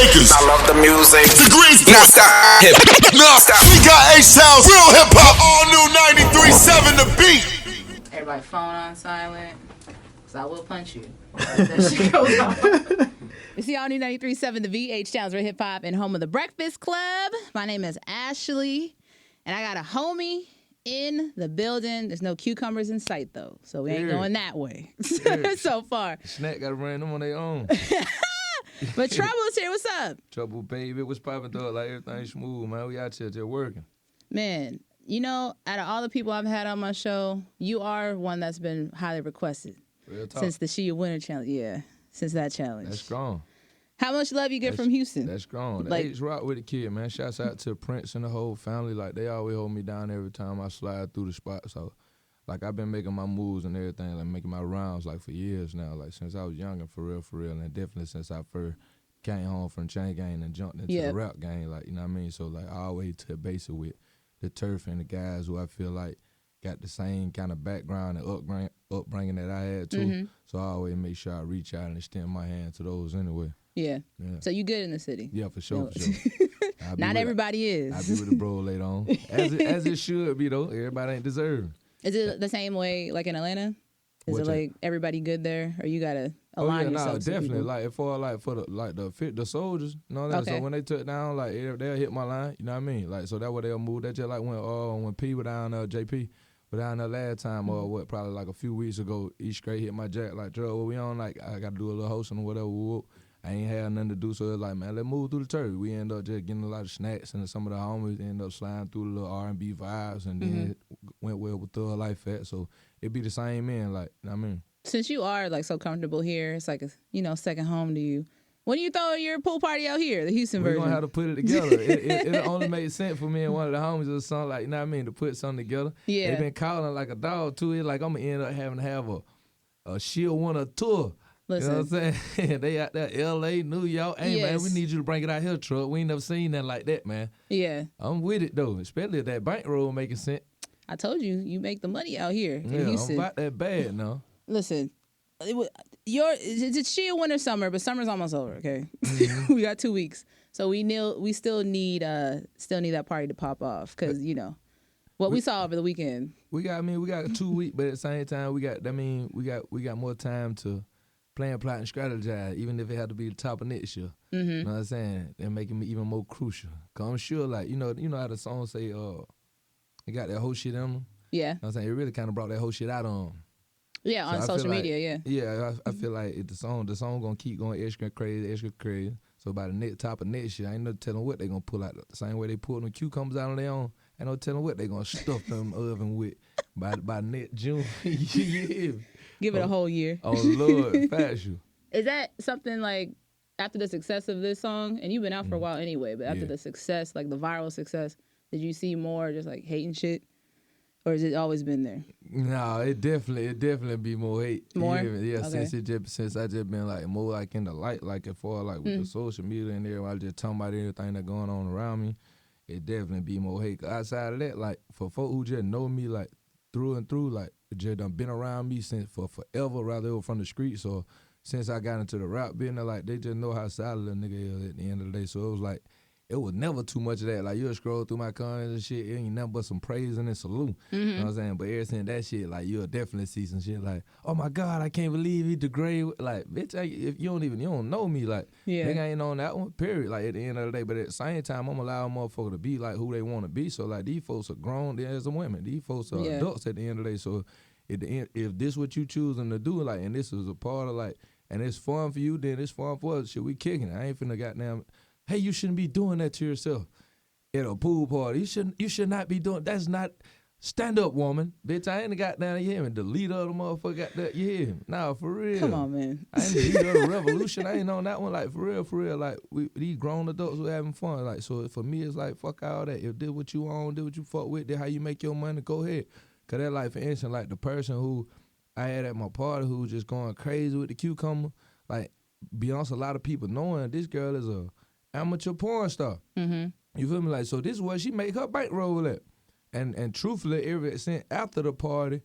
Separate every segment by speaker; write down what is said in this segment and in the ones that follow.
Speaker 1: Lakers.
Speaker 2: I love the music.
Speaker 1: To Greensboro.
Speaker 2: Now stop.
Speaker 1: No, we got H-Town's real hip-hop. All new 93.7 The Beat.
Speaker 3: Everybody phone on silent, because I will punch you. That shit goes on.
Speaker 4: It's the all new 93.7 The V, H-Town's real hip-hop and home of the Breakfast Club. My name is Ashley, and I got a homie in the building. There's no cucumbers in sight, though, so we ain't going that way so far.
Speaker 5: Snack got to run them on their own.
Speaker 4: But Trouble's here. What's up?
Speaker 5: Trouble, baby. What's poppin', though? Like, everything smooth, man. We out here just working.
Speaker 4: Man, you know, out of all the people I've had on my show, you are one that's been highly requested.
Speaker 5: Real talk.
Speaker 4: Since the She Your Winner challenge. Yeah, since that challenge.
Speaker 5: That's strong.
Speaker 4: How much love you get from Houston?
Speaker 5: That's strong. The
Speaker 4: Like-
Speaker 5: H rock with the kid, man. Shouts out to Prince and the whole family. Like, they always hold me down every time I slide through the spot. So, like, I've been making my moves and everything, like, making my rounds, like, for years now. Like, since I was younger, for real. And definitely since I first came home from the chain gang and jumped into the rap game. Like, you know what I mean? So, like, I always touch base with the turf and the guys who I feel like got the same kind of background and upbringing that I had, too.
Speaker 4: Mm-hmm.
Speaker 5: So, I always make sure I reach out and extend my hand to those anyway.
Speaker 4: Yeah. So you good in the city?
Speaker 5: Yeah, for sure.
Speaker 4: Not everybody is.
Speaker 5: I'll be with the bro later on. As it should be, though. Everybody ain't deserving.
Speaker 4: Is it the same way like in Atlanta? Is it like everybody good there, or you gotta align yourself?
Speaker 5: Definitely. Like for the soldiers, you know that.
Speaker 4: Okay.
Speaker 5: So when they took down, like they'll hit my line. You know what I mean? Like so that way they'll move. That just like when P was down there, JP was down there last time or probably like a few weeks ago. He straight hit my jack like, Joe, what we on? Like I got to do a little hosting or whatever. Whoop. I ain't had nothing to do, so it's like, man, let's move through the turf. We end up just getting a lot of snacks, and some of the homies end up sliding through the little R&B vibes, and then went well with Thug Life at. So it be the same man, like, you know what I mean?
Speaker 4: Since you are like so comfortable here, it's like a second home to you. When do you throw your pool party out here, the Houston version?
Speaker 5: We're gonna have to put it together. it only made sense for me and one of the homies or something, like, you know what I mean, to put something together.
Speaker 4: Yeah.
Speaker 5: They been calling like a dog too. It's like I'm gonna end up having to have a She'll Winner tour.
Speaker 4: Listen.
Speaker 5: You know what I'm saying? They out there, L.A., New York. Hey, man, we
Speaker 4: Yes.
Speaker 5: need you to bring it out here, truck. We ain't never seen nothing like that, man.
Speaker 4: Yeah.
Speaker 5: I'm with it, though, especially if that bankroll making sense.
Speaker 4: I told you, you make the money out here in
Speaker 5: Yeah,
Speaker 4: Houston.
Speaker 5: I'm about that bad now.
Speaker 4: Listen, it's She Winter Summer, but summer's almost over. Okay,
Speaker 5: Mm-hmm.
Speaker 4: we got 2 weeks, so we still need that party to pop off because what we saw over the weekend.
Speaker 5: We got 2 weeks, but at the same time, we got more time to plan, plot, and strategize, even if it had to be the top of next year.
Speaker 4: Mm-hmm.
Speaker 5: You know what I'm saying? They're making me even more crucial. Cause I'm sure, like, you know how the song say, they got that whole shit in them.
Speaker 4: Yeah.
Speaker 5: You know what I'm saying? It really kind of brought that whole shit out on them.
Speaker 4: Yeah, on
Speaker 5: So I
Speaker 4: social
Speaker 5: feel like-
Speaker 4: media, yeah.
Speaker 5: Yeah, I feel like if the song gonna keep going extra crazy. So by the top of next year, I ain't no telling what they gonna pull out. The same way they pull them cucumbers out on their own, ain't no telling what they gonna stuff them oven with by next June. Yeah.
Speaker 4: Give it a whole year.
Speaker 5: Oh Lord, fast you.
Speaker 4: Is that something like after the success of this song, and you've been out for a while anyway, but after the success, like the viral success, did you see more just like hating shit? Or has it always been there?
Speaker 5: No, it definitely be more hate.
Speaker 4: More?
Speaker 5: Yeah,
Speaker 4: Okay.
Speaker 5: since I just been like more like in the light, like as far like with the social media and everything, I just talking about everything that going on around me. It definitely be more hate. 'Cause outside of that, like for folk who just know me like through and through, like just done been around me since for forever, rather they were from the streets or since I got into the rap business, like they just know how solid a nigga is at the end of the day. So it was like, it was never too much of that. Like, you'll scroll through my comments and shit, it ain't nothing but some praise and salute. You know what I'm saying? But ever since that shit, like, you'll definitely see some shit like, oh my God, I can't believe he degraded. Like, bitch, if you don't know me, like, nigga ain't on that one, period. Like, at the end of the day. But at the same time, I'm allowing motherfuckers to be like who they want to be. So, like, these folks are grown as a women. These folks are adults at the end of the day. So, at the end, if this what you choosing to do, like, and this is a part of, like, and it's fun for you, then it's fun for us. Shit, we kicking. I ain't finna goddamn, hey, you shouldn't be doing that to yourself at a pool party. You should not be doing, that's not, stand up, woman. Bitch, I ain't got down, you hear me? The leader of the motherfucker got that, you hear me? Nah, for real.
Speaker 4: Come on, man.
Speaker 5: I ain't the leader of the revolution. I ain't on that one. Like, for real. Like, these grown adults who having fun. Like, so for me, it's like, fuck all that. If did what you want, did what you fuck with, did how you make your money, go ahead. Cause that, like, for instance, like the person who I had at my party who was just going crazy with the cucumber, like, Beyonce, a lot of people knowing this girl is a amateur porn star.
Speaker 4: Mm-hmm.
Speaker 5: You feel me? Like, so this is where she make her bankroll at. And truthfully, ever since after the party,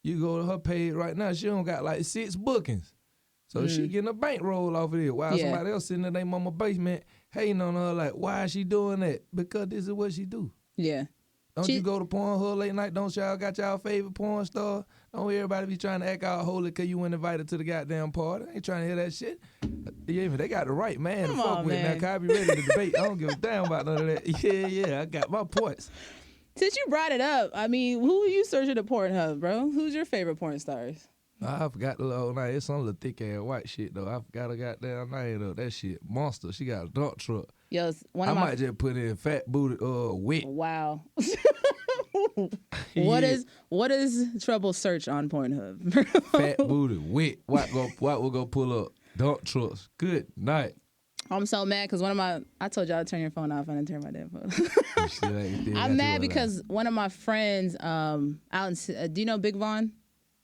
Speaker 5: you go to her page right now, she don't got like 6 bookings. So she getting a bankroll off of it while somebody else sitting in their mama basement hating on her like, why is she doing that? Because this is what she do.
Speaker 4: Yeah.
Speaker 5: Don't you go to Pornhub late night? Don't y'all got y'all favorite porn star? Don't everybody be trying to act all holy because you weren't invited to the goddamn party. I ain't trying to hear that shit. Yeah, they got the right man to fuck with. Now, can I be ready to debate? I don't give a damn about none of that. Yeah, I got my points.
Speaker 4: Since you brought it up, I mean, who are you searching at Pornhub, bro? Who's your favorite porn stars?
Speaker 5: I forgot the little name. It's some little thick ass white shit though. I forgot her goddamn name though. That shit monster. She got a dump truck.
Speaker 4: Yo,
Speaker 5: I might just put in fat booty wit.
Speaker 4: Wow. What is trouble search on Pornhub?
Speaker 5: Fat booty wit. What will go pull up? Dump trucks. Good night.
Speaker 4: I'm so mad because I told y'all to turn your phone off and I didn't turn my damn phone. I'm mad because one of my friends out in, do you know Big Von?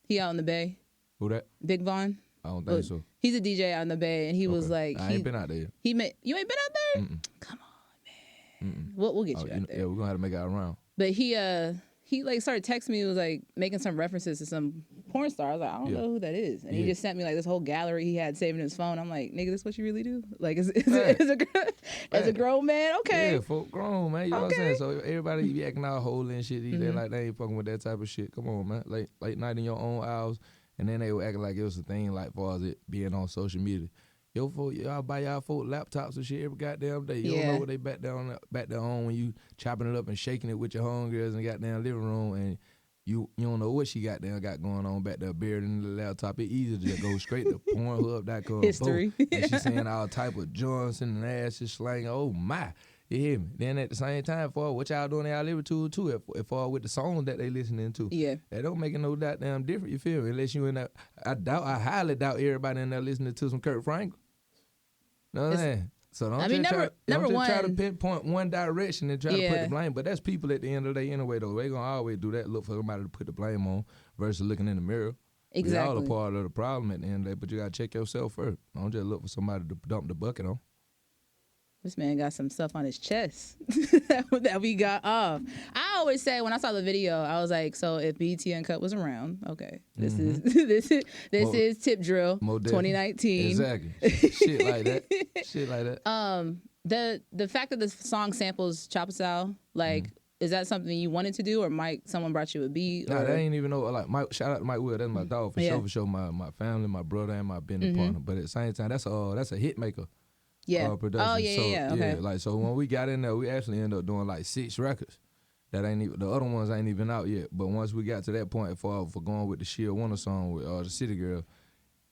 Speaker 4: He out in the Bay.
Speaker 5: Who that?
Speaker 4: Big Von.
Speaker 5: I don't think so.
Speaker 4: He's a DJ out in the Bay, and he was like,
Speaker 5: I ain't been out there.
Speaker 4: You ain't been out there?
Speaker 5: Mm-mm.
Speaker 4: Come on, man. We'll get you out there.
Speaker 5: Yeah, we're gonna have to make it around.
Speaker 4: But he like started texting me. He was like making some references to some porn star. I was like, I don't know who that is. And he just sent me like this whole gallery he had saved in his phone. I'm like, nigga, this what you really do? Like, as a grown man, okay.
Speaker 5: Yeah, folk grown, man. You know what I'm saying? So everybody be acting all holy and shit. They like they ain't fucking with that type of shit. Come on, man. Late night in your own hours. And then they were acting like it was a thing, like far as it being on social media. Y'all buy y'all folk laptops and shit every goddamn day. You don't know what they back there on when you chopping it up and shaking it with your homegirls in the goddamn living room, and you don't know what she got going on back there buried in the laptop. It easy to just go straight to Pornhub.com.
Speaker 4: History.
Speaker 5: And she saying all type of joints and ass is slang. Oh my. You hear me? Then at the same time, for what y'all doing in y'all living too, if with the songs that they listening to, they don't make it no goddamn different. You feel me? Unless you in that, I highly doubt everybody in there listening to some Kurt Franklin. Know what I'm saying? So don't try to pinpoint one direction and try to put the blame. But that's people at the end of the day anyway, though. They gonna always do that. Look for somebody to put the blame on versus looking in the mirror.
Speaker 4: Exactly.
Speaker 5: We all a part of the problem at the end of the day, but you gotta check yourself first. Don't just look for somebody to dump the bucket on.
Speaker 4: This man got some stuff on his chest that we got off. I always say when I saw the video, I was like, so if BT Uncut was around, okay, this is Tip Drill 2019.
Speaker 5: Exactly. Shit like that.
Speaker 4: The fact that the song samples Chopper Style, like, is that something you wanted to do, or someone brought you a beat?
Speaker 5: Nah, that ain't even know. Like, shout out to Mike Will. That's my dog for sure. My family, my brother, and my business partner. But at the same time, that's a hit maker.
Speaker 4: Yeah.
Speaker 5: Production.
Speaker 4: Oh yeah. Okay.
Speaker 5: Like so, when we got in there, we actually ended up doing like 6 records. That ain't even the other ones ain't even out yet. But once we got to that point, for going with the Sheer Wonder song with the City Girl,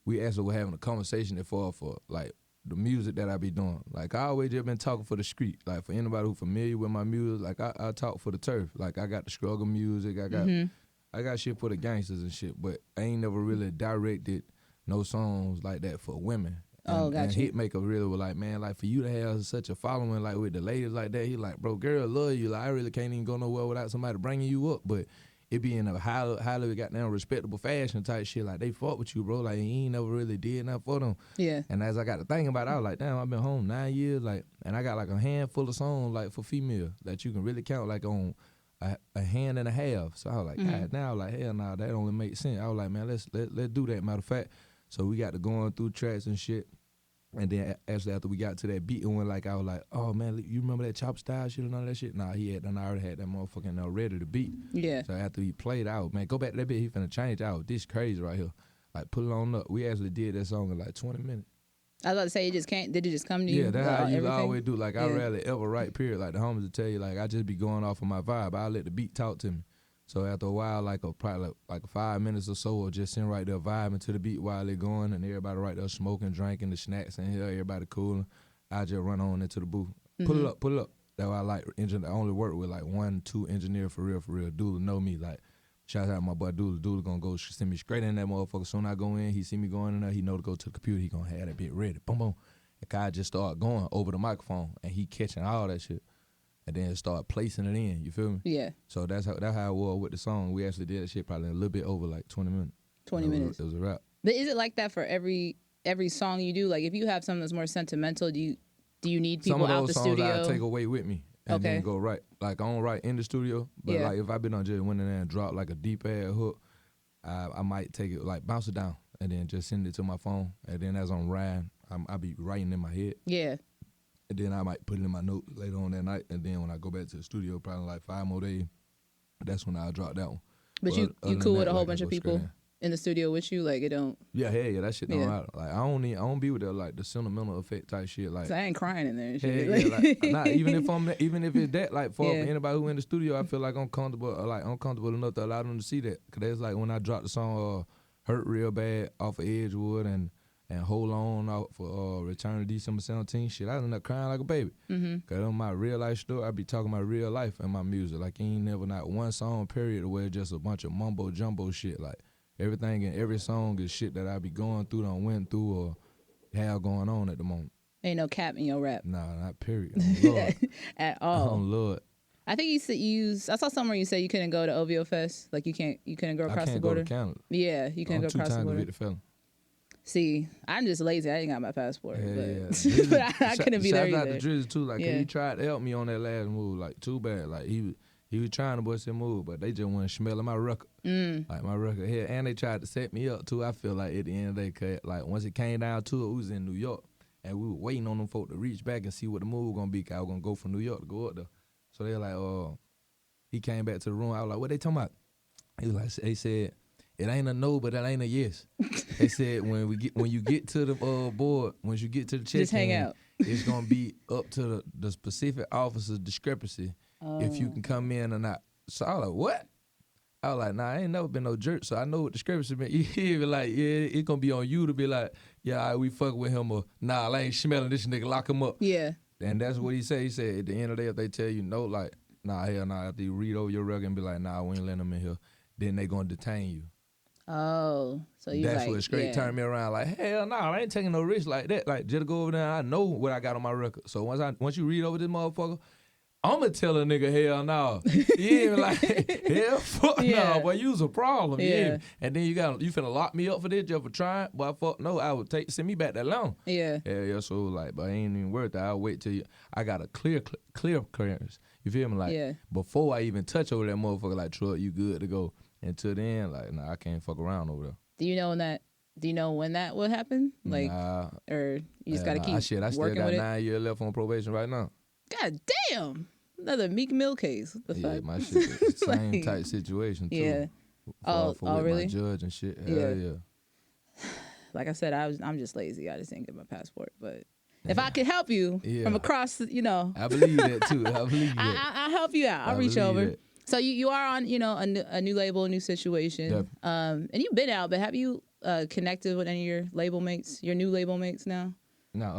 Speaker 5: we actually were having a conversation for like the music that I be doing. Like I always just been talking for the street. Like for anybody who familiar with my music, like I talk for the turf. Like I got the struggle music. I got shit for the gangsters and shit. But I ain't never really directed no songs like that for women. And Hitmaker really was like, man, like for you to have such a following like with the ladies like that, he like, bro, girl love you. Like I really can't even go nowhere without somebody bringing you up. But it be in a highly goddamn respectable fashion type shit. Like they fought with you, bro. Like he ain't never really did nothing for them.
Speaker 4: Yeah.
Speaker 5: And as I got to thinking about it, I was like, damn, I've been home 9 years, like, and I got like a handful of songs like for female that you can really count like on a hand and a half. So I was like, God, now like hell nah, that only makes sense. I was like, man, let's do that. Matter of fact. So we got to going through tracks and shit. And then actually after we got to that beat and went like, I was like, oh man, you remember that Chop Style shit and all that shit? Nah, I already had that motherfucking ready to beat. Yeah. So after he played out, man, go back to that bit, he finna change out. This crazy right here. Like put it on up. We actually did that song in like 20 minutes.
Speaker 4: I was about to say, did it just come to you?
Speaker 5: Yeah, that's how you always do. Like I rarely ever write period. Like the homies will tell you, like I just be going off of my vibe. I'll let the beat talk to me. So after a while, probably 5 minutes or so, or just sitting right there vibing to the beat while they're going, and everybody right there smoking, drinking, the snacks in here, everybody cooling. I just run on into the booth. Pull it up. That's why I like I only work with like 1-2 engineer for real. Doodle know me. Like shout out to my boy Doodle. Doodle gonna go send me straight in that motherfucker. Soon I go in, he see me going in there, he know to go to the computer. He gonna have that bit ready. Boom boom. The guy just start going over the microphone, and he catching all that shit. And then start placing it in, you feel me?
Speaker 4: Yeah.
Speaker 5: So that's how it was with the song. We actually did that shit probably a little bit over like 20 minutes.
Speaker 4: 20 minutes.
Speaker 5: It was a wrap.
Speaker 4: But is it like that for every song you do? Like if you have something that's more sentimental, do you need people out the studio?
Speaker 5: Some of those songs I take away with me and then go write. Like I don't write in the studio, but like if I been on just went in there and dropped like a deep ass hook, I might take it like bounce it down. and then just send it to my phone. And then as I'm riding, I be writing in my head.
Speaker 4: Yeah.
Speaker 5: And then I might put it in my note later on that night. And then when I go back to the studio, probably like 5 more days, that's when I'll drop that one.
Speaker 4: But you
Speaker 5: other
Speaker 4: cool
Speaker 5: than
Speaker 4: with
Speaker 5: that,
Speaker 4: a whole
Speaker 5: like, I
Speaker 4: bunch of
Speaker 5: go
Speaker 4: people
Speaker 5: straight
Speaker 4: in the studio with you? Like, it don't...
Speaker 5: Yeah, that shit don't
Speaker 4: Yeah.
Speaker 5: matter. Like I don't be with that like the sentimental effect type shit. Like
Speaker 4: 'Cause I ain't crying in there and
Speaker 5: yeah,
Speaker 4: shit.
Speaker 5: like nah, even if it's that, like for
Speaker 4: Yeah.
Speaker 5: anybody who in the studio, I feel like I'm comfortable enough to allow them to see that. Cause that's like when I dropped the song "Hurt Real Bad" off of Edgewood and "Hold On" out for Return to December 17th. Shit, I ended up crying like a baby.
Speaker 4: Mm-hmm.
Speaker 5: Cause on my real life story, I be talking about real life in my music. Like ain't never not one song period where it's just a bunch of mumbo jumbo shit. Like everything in every song is shit that I be going through, done went through, or have going on at the moment.
Speaker 4: Ain't no cap in your rap.
Speaker 5: Nah, not period. Oh, Lord.
Speaker 4: At
Speaker 5: Oh
Speaker 4: all.
Speaker 5: Lord.
Speaker 4: I think I saw somewhere you said you couldn't go to OVOFest. Like you couldn't go
Speaker 5: I
Speaker 4: across
Speaker 5: can't
Speaker 4: the
Speaker 5: go
Speaker 4: border.
Speaker 5: to Canada.
Speaker 4: Yeah, you couldn't
Speaker 5: I'm
Speaker 4: go
Speaker 5: 2
Speaker 4: across the
Speaker 5: times
Speaker 4: border.
Speaker 5: convicted felon.
Speaker 4: See, I'm just lazy. I ain't got my passport.
Speaker 5: Yeah.
Speaker 4: But I couldn't be there
Speaker 5: Shout out
Speaker 4: either.
Speaker 5: to Drizzy too. Like
Speaker 4: Yeah.
Speaker 5: he tried to help me on that last move. Like too bad. Like he was trying to bust that move, but they just wasn't smelling my record. Like my record here, and they tried to set me up too. I feel like at the end of the day, like once it came down to it, we was in New York, and we were waiting on them folk to reach back and see what the move was gonna be. Cause I was gonna go from New York to go up there. So they were like, he came back to the room. I was like, what they talking about? He was like, they said, it ain't a no, but it ain't a yes. They said when you get to the board, once you get to the check-in,
Speaker 4: Just hang out.
Speaker 5: it's gonna be up to the specific officer's discrepancy if you can come in or not. So I was like, what? I was like, nah, I ain't never been no jerk, so I know what discrepancy mean. He be like, yeah, it's gonna be on you to be like, yeah, all right, we fuck with him, or nah, I ain't smelling this nigga, lock him up.
Speaker 4: Yeah.
Speaker 5: And that's what he said. He said at the end of the day, if they tell you no, like, nah, hell nah, after you read over your record and be like, nah, we ain't letting them in here, then they gonna detain you.
Speaker 4: Oh, so you
Speaker 5: That's
Speaker 4: like,
Speaker 5: what straight turned me around. Like, hell no, I ain't taking no risk like that. Like, just to go over there, I know what I got on my record. So once you read over this motherfucker, I'ma tell a nigga hell no. You ain't like hell fuck
Speaker 4: Yeah.
Speaker 5: no, boy, you's a problem. You
Speaker 4: Yeah.
Speaker 5: hear me? And then you finna lock me up for this just for trying. Boy, fuck no, I would send me back that long.
Speaker 4: Yeah.
Speaker 5: Yeah. So like, but I ain't even worth it. I'll wait till I got a clear clearance. You feel me? Like
Speaker 4: Yeah.
Speaker 5: before I even touch over that motherfucker, like truck, you good to go. Until then, like, nah, I can't fuck around over there.
Speaker 4: Do you know when that will happen? Like,
Speaker 5: Nah,
Speaker 4: or you just gotta keep
Speaker 5: I still
Speaker 4: working
Speaker 5: got
Speaker 4: with it?
Speaker 5: 9 years left on probation right now.
Speaker 4: God damn. Another Meek Mill case. What the
Speaker 5: Yeah,
Speaker 4: fuck?
Speaker 5: my shit is the same
Speaker 4: Like,
Speaker 5: type situation too.
Speaker 4: Yeah.
Speaker 5: For with
Speaker 4: really?
Speaker 5: my judge and shit.
Speaker 4: Yeah.
Speaker 5: Hell yeah.
Speaker 4: Like I said, I'm just lazy. I just didn't get my passport. But if I could help you
Speaker 5: Yeah.
Speaker 4: from across,
Speaker 5: I believe that too. I believe that.
Speaker 4: I'll help you out. I'll
Speaker 5: I
Speaker 4: reach
Speaker 5: believe
Speaker 4: over.
Speaker 5: that.
Speaker 4: So you are on, a new label, a new situation.
Speaker 5: Definitely.
Speaker 4: And you've been out, but have you connected with any of your label mates, your new label mates now?
Speaker 5: Nah, I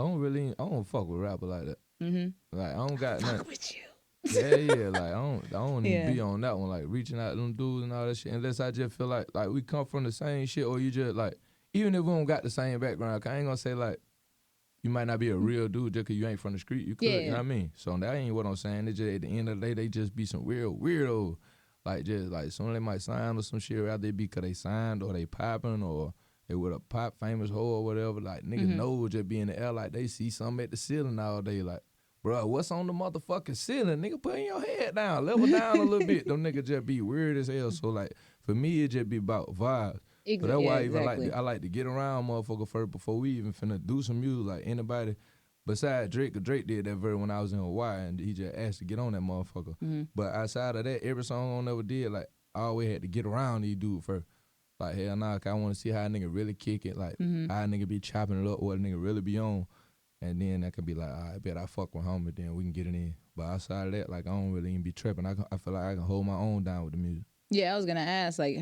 Speaker 5: don't fuck with rapper like that.
Speaker 4: Mm-hmm.
Speaker 5: Like I don't got nothing.
Speaker 4: Fuck with you.
Speaker 5: Yeah. Like I don't
Speaker 4: Yeah.
Speaker 5: even be on that one. Like reaching out to them dudes and all that shit. Unless I just feel like we come from the same shit, or you just like, even if we don't got the same background, 'cause I ain't gonna say like you might not be a real dude just 'cause you ain't from the street. You could, you know what I mean? So that ain't what I'm saying. It's just at the end of the day, they just be some weirdo. Like just like some they might sign or some shit out they be 'cause they signed or they popping or they with a pop famous hoe or whatever. Like niggas know just be in the air like they see something at the ceiling all day. Like, bro, what's on the motherfucking ceiling? Nigga, put your head down, level down a little bit. Them niggas just be weird as hell. So like for me, it just be about vibes. So that's why I even like to get around motherfucker first before we even finna do some music. Like anybody besides Drake, 'cause Drake did that verse when I was in Hawaii and he just asked to get on that motherfucker. But outside of that, every song I never did, like I always had to get around these dudes first. Like hell nah, 'cause I wanna see how a nigga really kick it, like how a nigga be chopping it up, what a nigga really be on. And then I can be like, I bet I fuck with homie, then we can get it in. But outside of that, like I don't really even be tripping. I feel like I can hold my own down with the music.
Speaker 4: Yeah, I was gonna ask, like,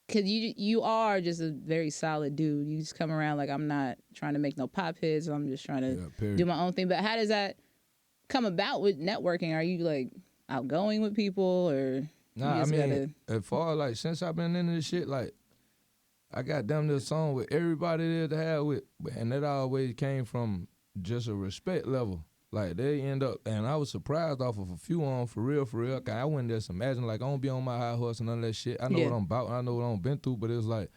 Speaker 4: because you are just a very solid dude. You just come around like I'm not trying to make no pop hits. I'm just trying to do my own thing. But how does that come about with networking? Are you like outgoing with people or?
Speaker 5: Nah, I mean, as far as like since I've been into this shit, like I got damn near a song with everybody there to have with, and that always came from just a respect level. Like they end up, and I was surprised off of a few on for real. 'Cause I wouldn't just imagine like I don't be on my high horse and none of that shit. I know what I'm about, and I know what I'm been through, but it's like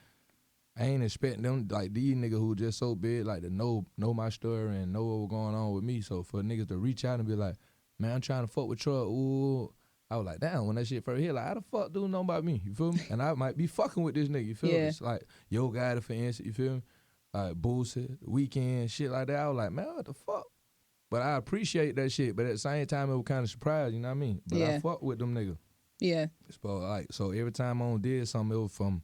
Speaker 5: I ain't expecting them like these niggas who just so big like to know my story and know what was going on with me. So for niggas to reach out and be like, man, I'm trying to fuck with Troy. Ooh, I was like, damn, when that shit first hit, like, how the fuck do know about me? You feel me? And I might be fucking with this nigga, you feel me? It's like, Yo Gotti, for instance, you feel me? Like, Boosie, Weekend, shit like that. I was like, man, what the fuck? But I appreciate that shit. But at the same time, it was kind of surprising, you know what I mean? But I fuck with them niggas.
Speaker 4: Yeah.
Speaker 5: So every time I did something, it was from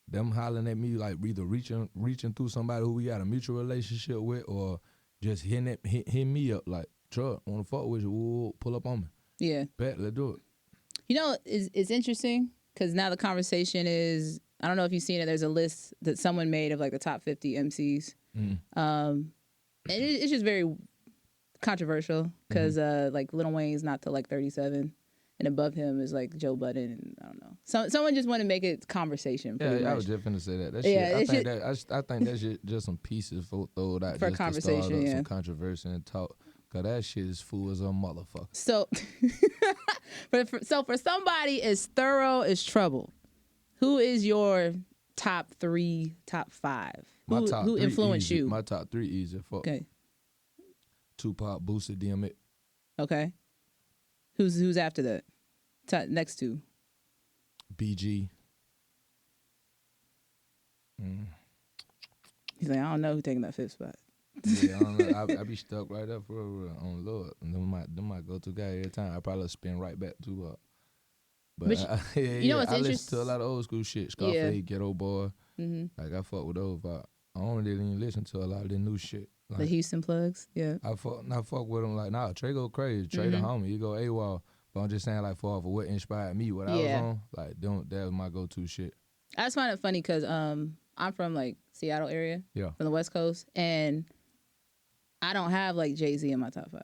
Speaker 5: them hollering at me, like either reaching through somebody who we got a mutual relationship with, or just hitting me up like, Truck, wanna fuck with you? Ooh, pull up on me.
Speaker 4: Yeah.
Speaker 5: Bet, let's do it.
Speaker 4: You know, it's interesting because now the conversation is, I don't know if you've seen it, there's a list that someone made of like the top 50 MCs. And it's just very controversial because like Lil Wayne's not till like 37. And above him is like Joe Budden, and I don't know. Someone just want to make it conversation.
Speaker 5: Yeah, I was just finna say that. That shit, I think that shit just some pieces thrown out
Speaker 4: for
Speaker 5: just
Speaker 4: conversation,
Speaker 5: to start up some controversy and talk. Cause that shit is fool as a motherfucker.
Speaker 4: So, for somebody as thorough as Trouble, who is your top 3, top 5? Who influenced you?
Speaker 5: My top 3 easy. Fuck.
Speaker 4: Okay.
Speaker 5: Tupac, Boosie, DMX.
Speaker 4: Okay. Who's after that? Next two.
Speaker 5: BG.
Speaker 4: He's like, I don't know who's taking that 5th spot.
Speaker 5: Yeah, I don't know. I be stuck right up for real on Lord. And them might go to guy every time. I probably spin right back to Tupac. But
Speaker 4: you know what's
Speaker 5: I
Speaker 4: interesting?
Speaker 5: listen to a lot of old school shit. Scarface, Ghetto Boy. Like I fuck with those. But I don't really even listen to a lot of the new shit. Like,
Speaker 4: the Houston plugs, yeah.
Speaker 5: I fuck with them like, nah, Trey go crazy. Trey the homie, he go AWOL. But I'm just saying like for what inspired me, what I was on, like that was my go-to shit.
Speaker 4: I just find it funny because I'm from like Seattle area, from the West Coast, and I don't have like Jay-Z in my top 5,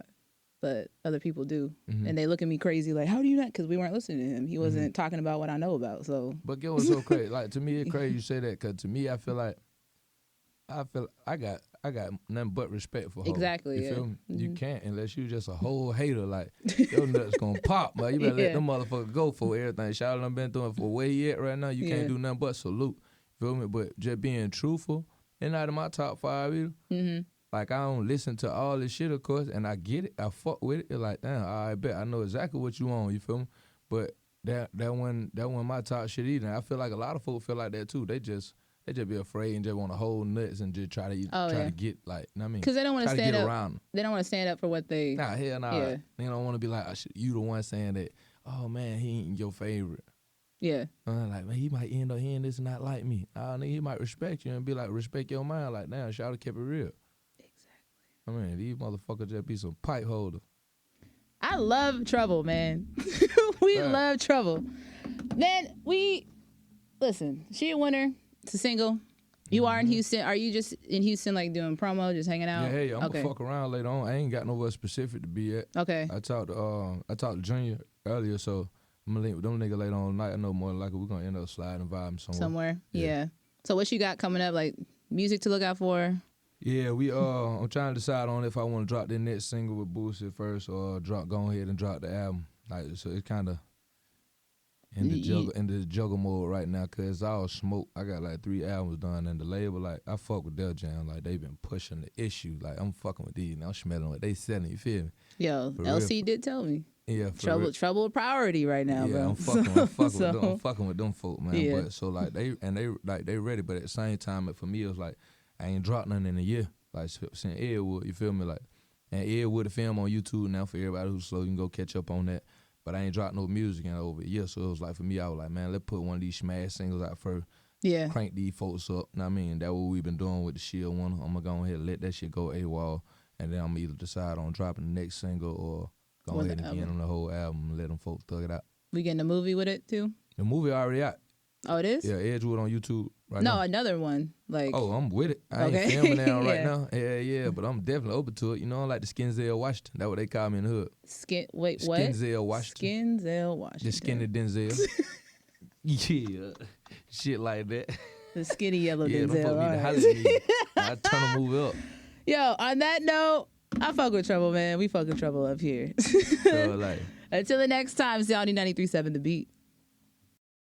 Speaker 4: but other people do. And they look at me crazy like, how do you not? Because we weren't listening to him. He wasn't talking about what I know about, so.
Speaker 5: But get what's so crazy. Like, to me, it's crazy you say that, because to me, I feel I got nothing but respect for her.
Speaker 4: Exactly.
Speaker 5: You feel me? You can't unless you just a whole hater. Like, your nuts gonna pop, but you better let them motherfuckers go for everything. Shout out done been doing for where he at right now. You can't do nothing but salute. Feel me? But just being truthful, and not in my top 5 either. Like, I don't listen to all this shit, of course, and I get it. I fuck with it. It's like, damn, I bet I know exactly what you on. You feel me? But that wasn't my top shit either. And I feel like a lot of folks feel like that too. They just be afraid and just want to hold nuts and just try to get, like, you know what I mean?
Speaker 4: Because they don't want to stand up.
Speaker 5: Around.
Speaker 4: They don't want to stand up for what they.
Speaker 5: Nah, hell nah. Yeah. They don't want to be like, you the one saying that, oh man, he ain't your favorite.
Speaker 4: Yeah.
Speaker 5: Like, man, he might end up hearing this and not like me. Nigga, he might respect you and be like, respect your mind. Like, damn, shout out, kept it real. Exactly. I mean, these motherfuckers just be some pipe holder.
Speaker 4: I love Trouble, man. We love Trouble. Man, listen, she a winner. It's a single. You are in Houston. Are you just in Houston, like doing promo, just hanging out?
Speaker 5: Yeah, hey, I'm gonna fuck around later on. I ain't got nowhere specific to be at.
Speaker 4: Okay.
Speaker 5: I talked to Junior earlier, so I'm gonna link with them niggas later on tonight. I know more than likely we're gonna end up sliding vibing somewhere. Yeah. So what you got coming up? Like music to look out for? Yeah, I'm trying to decide on if I want to drop the next single with Boosie first or go ahead and drop the album. Like, so it's kind of in the juggle mode right now, cause it's all smoke. I got like 3 albums done, and the label, like, I fuck with Def Jam, like they been pushing the issue. Like, I'm fucking with these, and I'm smelling what they selling. You feel me?
Speaker 4: Yo, LC did tell me.
Speaker 5: Yeah,
Speaker 4: trouble priority right now, bro.
Speaker 5: I'm fucking with them folk, man. Yeah. But so like they ready, but at the same time, for me it was like I ain't dropped nothing in a year. Like since Ed Wood, you feel me? Like, and Ed Wood, the film on YouTube now for everybody who's slow, you can go catch up on that. But I ain't dropped no music in over a year, so it was like, for me, I was like, man, let's put one of these smash singles out first.
Speaker 4: Yeah.
Speaker 5: Crank these folks up. Know what I mean? That's what we've been doing with the Shield one. I'm gonna go ahead and let that shit go AWOL, and then I'm gonna either decide on dropping the next single or go ahead and get on the whole album and let them folks thug it out.
Speaker 4: We getting a movie with it too?
Speaker 5: The movie already out.
Speaker 4: Oh, it is?
Speaker 5: Yeah, Edgewood on YouTube right now.
Speaker 4: No, another one. Like,
Speaker 5: oh, I'm with it. I ain't filming that right now. Yeah, but I'm definitely open to it. You know, I like the Skinzel Washington. That's what they call me in the hood.
Speaker 4: What?
Speaker 5: Skinzel Washington.
Speaker 4: Skinzel Washington.
Speaker 5: The skinny Denzel. Yeah, shit like that.
Speaker 4: The skinny yellow
Speaker 5: yeah,
Speaker 4: Denzel.
Speaker 5: I turn the movie up.
Speaker 4: Yo, on that note, I fuck with Trouble, man. We fucking Trouble up here.
Speaker 5: So, like,
Speaker 4: until the next time, it's Zaldy 93.7 The Beat.